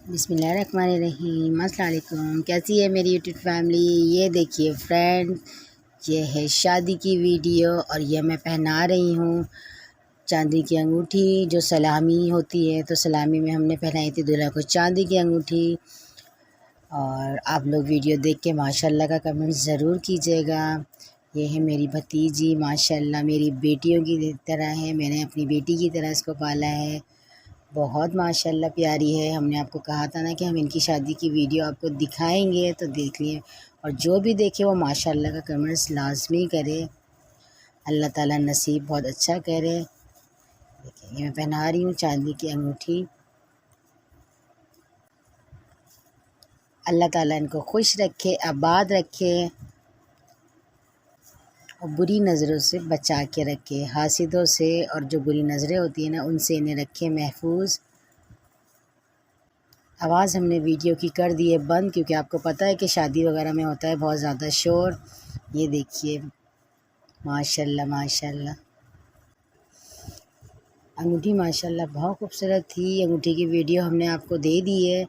बिस्मिल्लाहिर्रहमानिर्रहीम। अस्सलाम वालेकुम। कैसी है मेरी यूट्यूब फैमिली। ये देखिए फ्रेंड, ये है शादी की वीडियो और ये मैं पहना रही हूँ चांदी की अंगूठी जो सलामी होती है। तो सलामी में हमने पहनाई थी दूल्हा को चांदी की अंगूठी। और आप लोग वीडियो देख के माशाल्लाह का कमेंट ज़रूर कीजिएगा। ये है मेरी भतीजी, माशाल्लाह मेरी बेटियों की तरह है। मैंने अपनी बेटी की तरह इसको पाला है। बहुत माशाल्लाह प्यारी है। हमने आपको कहा था ना कि हम इनकी शादी की वीडियो आपको दिखाएंगे, तो देख लिए। और जो भी देखे वो माशाल्लाह का कमेंट्स लाजमी करे। अल्लाह ताला नसीब बहुत अच्छा करे। देखिए ये मैं पहना रही हूँ चांदी की अंगूठी। अल्लाह ताला इनको खुश रखे, आबाद रखे और बुरी नज़रों से बचा के रखे, हासिदों से। और जो बुरी नज़रें होती हैं ना, उनसे इन्हें रखे महफूज। आवाज़ हमने वीडियो की कर दी है बंद, क्योंकि आपको पता है कि शादी वगैरह में होता है बहुत ज़्यादा शोर। ये देखिए माशाल्लाह माशाल्लाह अंगूठी माशाल्लाह बहुत खूबसूरत थी। अंगूठी की वीडियो हमने आपको दे दी है,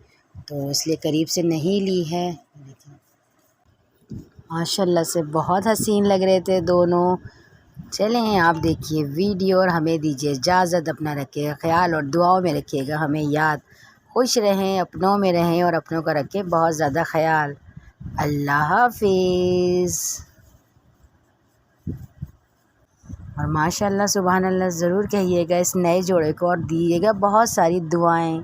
तो इसलिए करीब से नहीं ली है। माशाल्लाह से बहुत हसीन लग रहे थे दोनों। चलें आप देखिए वीडियो और हमें दीजिए इजाज़त। अपना रखिएगा ख्याल और दुआओं में रखिएगा हमें याद। खुश रहें, अपनों में रहें और अपनों का रखें बहुत ज़्यादा ख्याल। अल्लाह हाफिज़। और माशाल्लाह सुभान अल्लाह ज़रूर कहिएगा इस नए जोड़े को और दीजिएगा बहुत सारी दुआएं।